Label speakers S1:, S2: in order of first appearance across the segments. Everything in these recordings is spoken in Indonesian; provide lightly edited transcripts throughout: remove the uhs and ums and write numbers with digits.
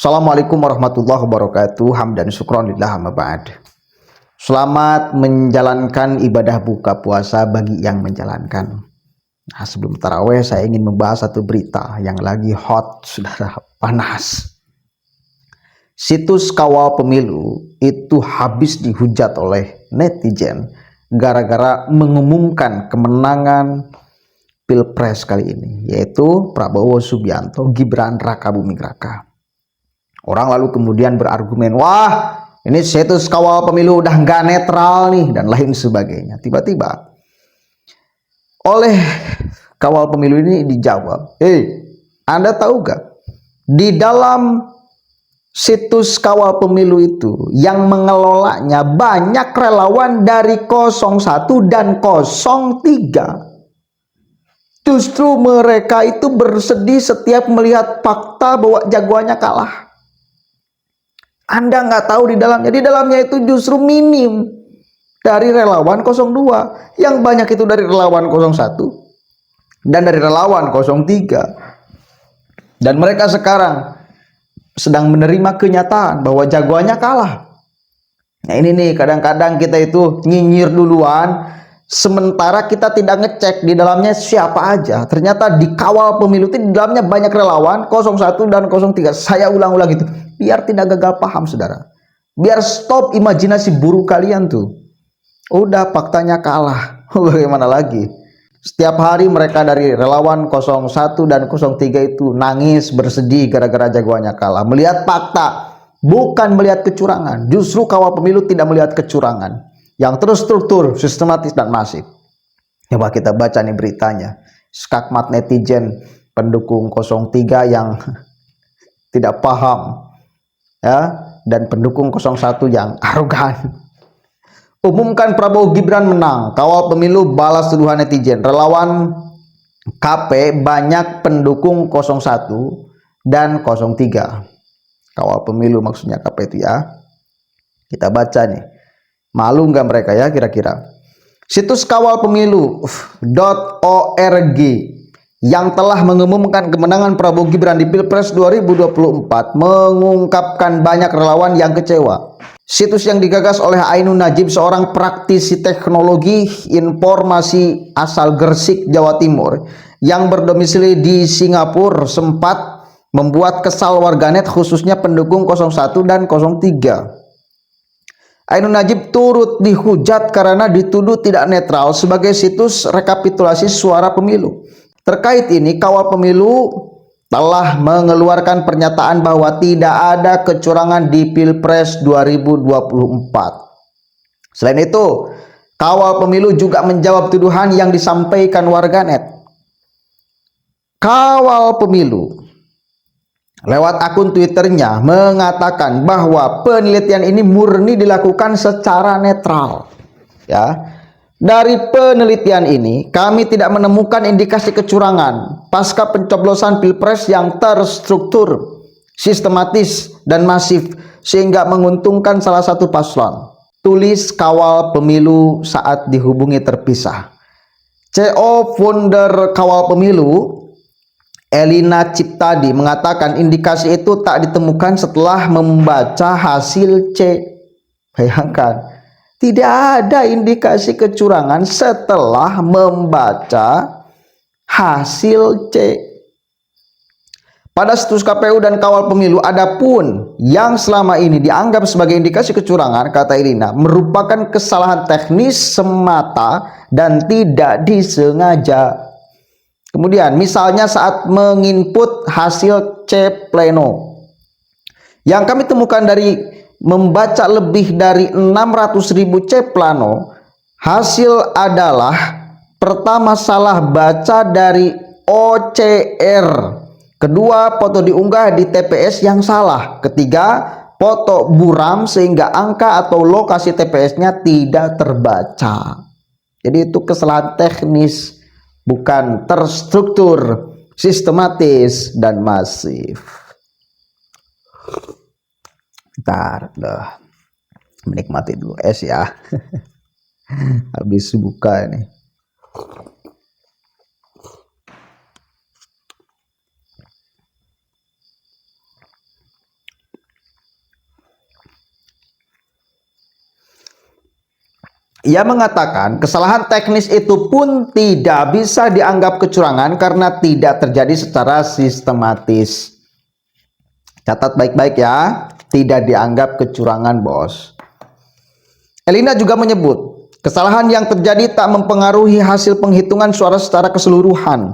S1: Assalamualaikum warahmatullahi wabarakatuh. Hamdan syukron lillah amma ba'd. Selamat menjalankan ibadah buka puasa bagi yang menjalankan. Nah, sebelum taraweh saya ingin membahas satu berita yang lagi hot, saudara, panas. Situs kawal pemilu itu habis dihujat oleh netizen gara-gara mengumumkan kemenangan Pilpres kali ini, yaitu Prabowo Subianto Gibran Raka Buming Raka. Orang lalu kemudian berargumen, wah ini situs kawal pemilu udah nggak netral nih, dan lain sebagainya. Tiba-tiba oleh kawal pemilu ini dijawab, Anda tahu gak, di dalam situs kawal pemilu itu yang mengelolanya banyak relawan dari 01 dan 03. Justru mereka itu bersedih setiap melihat fakta bahwa jagoannya kalah. Anda nggak tahu di dalamnya itu justru minim dari relawan 02, yang banyak itu dari relawan 01 dan dari relawan 03. Dan mereka sekarang sedang menerima kenyataan bahwa jagoannya kalah. Nah ini nih, kadang-kadang kita itu nyinyir duluan, sementara kita tidak ngecek di dalamnya siapa aja. Ternyata di kawal pemilu itu di dalamnya banyak relawan 01 dan 03. Saya ulang-ulang itu biar tidak gagal paham, saudara. Biar stop imajinasi buruk kalian tuh. Udah faktanya kalah. Bagaimana lagi? Setiap hari mereka dari relawan 01 dan 03 itu nangis bersedih gara-gara jagoannya kalah. Melihat fakta, bukan melihat kecurangan. Justru kawal pemilu tidak melihat kecurangan yang terstruktur, sistematis, dan masif. Coba kita baca nih beritanya. Skakmat netizen pendukung 03 yang tidak paham, ya, dan pendukung 01 yang arogan. Umumkan Prabowo Gibran menang, kawal pemilu balas tuduhan netizen. Relawan KP banyak pendukung 01 dan 03. Kawal pemilu maksudnya KP itu ya. Kita baca nih. Malu nggak mereka ya kira-kira? Situs kawal pemilu.org yang telah mengumumkan kemenangan Prabowo Gibran di Pilpres 2024 mengungkapkan banyak relawan yang kecewa. Situs yang digagas oleh Ainun Najib, seorang praktisi teknologi informasi asal Gresik, Jawa Timur, yang berdomisili di Singapura, sempat membuat kesal warganet khususnya pendukung 01 dan 03. Ainun Najib turut dihujat karena dituduh tidak netral sebagai situs rekapitulasi suara pemilu. Terkait ini, kawal pemilu telah mengeluarkan pernyataan bahwa tidak ada kecurangan di Pilpres 2024. Selain itu, kawal pemilu juga menjawab tuduhan yang disampaikan warganet. Kawal pemilu lewat akun Twitternya mengatakan bahwa penelitian ini murni dilakukan secara netral. Ya. Dari penelitian ini, kami tidak menemukan indikasi kecurangan pasca pencoblosan Pilpres yang terstruktur, sistematis, dan masif sehingga menguntungkan salah satu paslon. Tulis kawal pemilu saat dihubungi terpisah. CEO founder kawal pemilu, Elina Ciptadi, mengatakan indikasi itu tak ditemukan setelah membaca hasil C. Bayangkan, tidak ada indikasi kecurangan setelah membaca hasil C. Pada situs KPU dan kawal pemilu, adapun yang selama ini dianggap sebagai indikasi kecurangan, kata Elina, merupakan kesalahan teknis semata dan tidak disengaja. Kemudian misalnya saat menginput hasil C pleno, yang kami temukan dari membaca lebih dari 600.000 C plano, hasil adalah pertama, salah baca dari OCR, kedua, foto diunggah di TPS yang salah, ketiga, foto buram sehingga angka atau lokasi TPS-nya tidak terbaca. Jadi itu kesalahan teknis, bukan terstruktur, sistematis, dan masif. Bentar, menikmati dulu es ya. Habis buka ini. Ia mengatakan kesalahan teknis itu pun tidak bisa dianggap kecurangan karena tidak terjadi secara sistematis. Catat baik-baik ya, tidak dianggap kecurangan, bos. Elina juga menyebut, kesalahan yang terjadi tak mempengaruhi hasil penghitungan suara secara keseluruhan.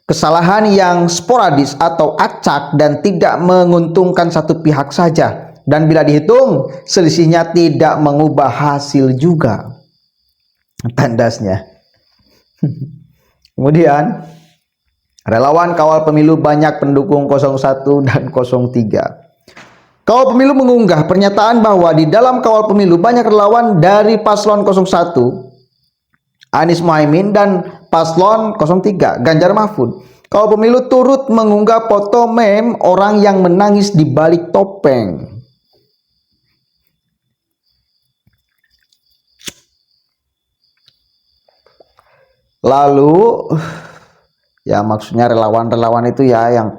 S1: Kesalahan yang sporadis atau acak dan tidak menguntungkan satu pihak saja. Dan bila dihitung, selisihnya tidak mengubah hasil juga. Tandasnya. Kemudian, relawan kawal pemilu banyak pendukung 01 dan 03. Kawal pemilu mengunggah pernyataan bahwa di dalam kawal pemilu banyak relawan dari paslon 01, Anies Mohaimin, dan paslon 03, Ganjar Mahfud. Kawal pemilu turut mengunggah foto meme orang yang menangis di balik topeng. Lalu ya maksudnya relawan-relawan itu ya yang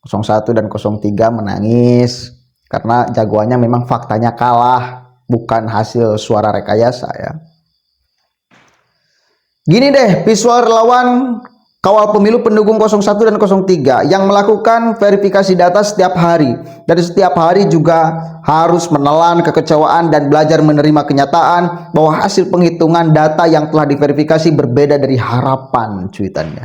S1: 01 dan 03 menangis karena jagoannya memang faktanya kalah, bukan hasil suara rekayasa ya. Gini deh visual relawan kawal pemilu pendukung 01 dan 03 yang melakukan verifikasi data setiap hari. Dari setiap hari juga harus menelan kekecewaan dan belajar menerima kenyataan bahwa hasil penghitungan data yang telah diverifikasi berbeda dari harapan, cuitannya.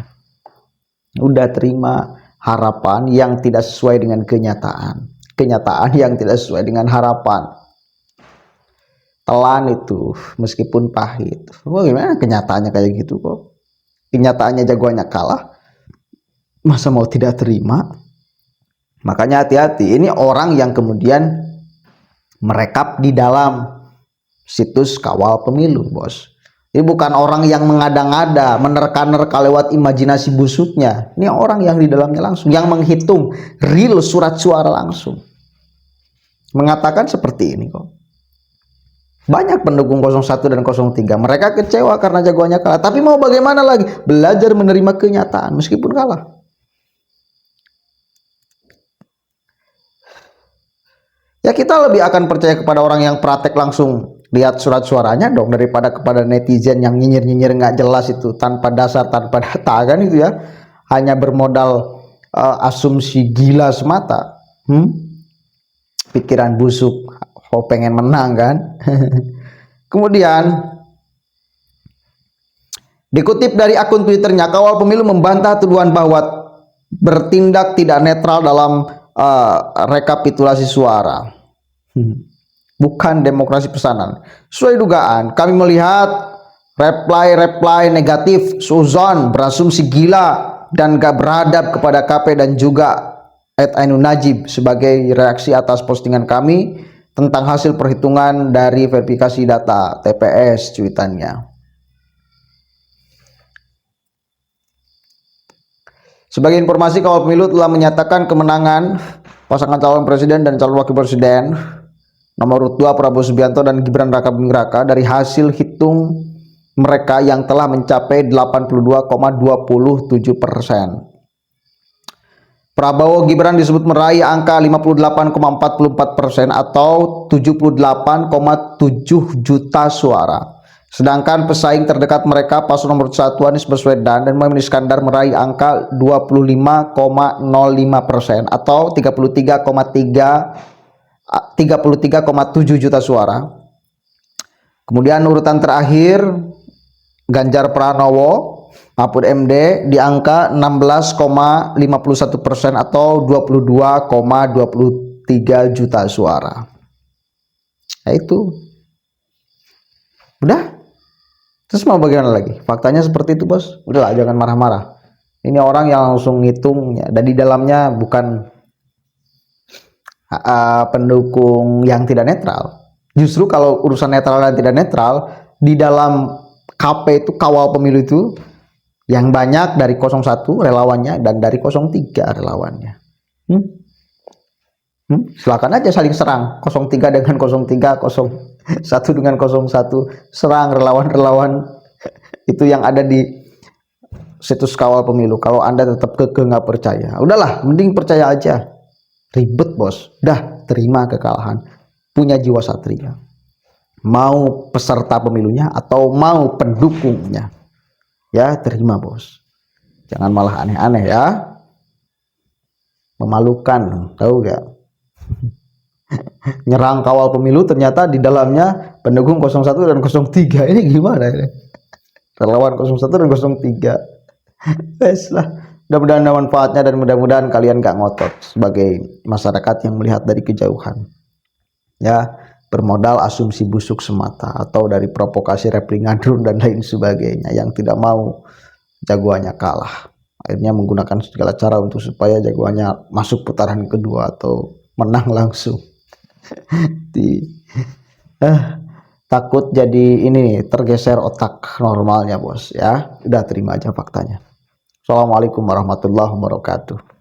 S1: Udah terima harapan yang tidak sesuai dengan kenyataan. Kenyataan yang tidak sesuai dengan harapan. Telan itu meskipun pahit. Wah, gimana kenyataannya kayak gitu kok? Kenyataannya jagoannya kalah, masa mau tidak terima? Makanya hati-hati, ini orang yang kemudian merekap di dalam situs kawal pemilu, bos. Ini bukan orang yang mengada-ngada, menerka-nerka lewat imajinasi busuknya. Ini orang yang di dalamnya langsung, yang menghitung real surat suara langsung. Mengatakan seperti ini kok. Banyak pendukung 01 dan 03, mereka kecewa karena jagoannya kalah. Tapi mau bagaimana lagi? Belajar menerima kenyataan meskipun kalah. Ya kita lebih akan percaya kepada orang yang praktek langsung lihat surat suaranya dong, daripada kepada netizen yang nyinyir-nyinyir nggak jelas itu, tanpa dasar, tanpa data kan itu ya. Hanya bermodal asumsi gila semata. Pikiran busuk, pengen menang kan. Kemudian dikutip dari akun Twitternya, Kawal Pemilu membantah tuduhan bahwa bertindak tidak netral dalam rekapitulasi suara. Bukan demokrasi pesanan. Sesuai dugaan, kami melihat reply negatif, suzon, berasumsi gila dan gak beradab kepada KP dan juga Ainun Najib sebagai reaksi atas postingan kami tentang hasil perhitungan dari verifikasi data TPS, cuitannya. Sebagai informasi, Kawal Pemilu telah menyatakan kemenangan pasangan calon presiden dan calon wakil presiden nomor urut 2 Prabowo Subianto dan Gibran Rakabuming Raka dari hasil hitung mereka yang telah mencapai 82,27%. Prabowo Gibran disebut meraih angka 58,44% atau 78,7 juta suara. Sedangkan pesaing terdekat mereka paslon nomor 1 Anies Baswedan dan Muhaimin Iskandar meraih angka 25,05% atau 33,7 juta suara. Kemudian urutan terakhir Ganjar Pranowo Mahfud MD di angka 16,51% atau 22,23 juta suara. Nah itu udah. Terus mau bagaimana lagi? Faktanya seperti itu, bos. Udahlah, jangan marah-marah. Ini orang yang langsung ngitung ya, dan di dalamnya bukan pendukung yang tidak netral. Justru kalau urusan netral dan tidak netral, di dalam KP itu, Kawal Pemilu itu, yang banyak dari 01 relawannya dan dari 03 relawannya. Silakan aja saling serang, 03 dengan 03, 01 dengan 01, serang relawan-relawan itu yang ada di situs Kawal Pemilu. Kalau Anda tetap kekeh nggak percaya, udahlah, mending percaya aja. Ribet, bos. Dah, terima kekalahan. Punya jiwa satria. mau peserta pemilunya atau mau pendukungnya. Ya, terima bos. Jangan malah aneh-aneh ya. Memalukan, tahu gak? Nyerang kawal pemilu ternyata di dalamnya pendukung 01 dan 03. Ini gimana ini? Relawan 01 dan 03. Wes lah. Mudah-mudahan ada manfaatnya dan mudah-mudahan kalian gak ngotot sebagai masyarakat yang melihat dari kejauhan. Ya, bermodal asumsi busuk semata atau dari provokasi replika drone dan lain sebagainya yang tidak mau jagoannya kalah. Akhirnya menggunakan segala cara untuk supaya jagoannya masuk putaran kedua atau menang langsung. Takut jadi ini nih, tergeser otak normalnya bos ya. Udah terima aja faktanya. Assalamualaikum warahmatullahi wabarakatuh.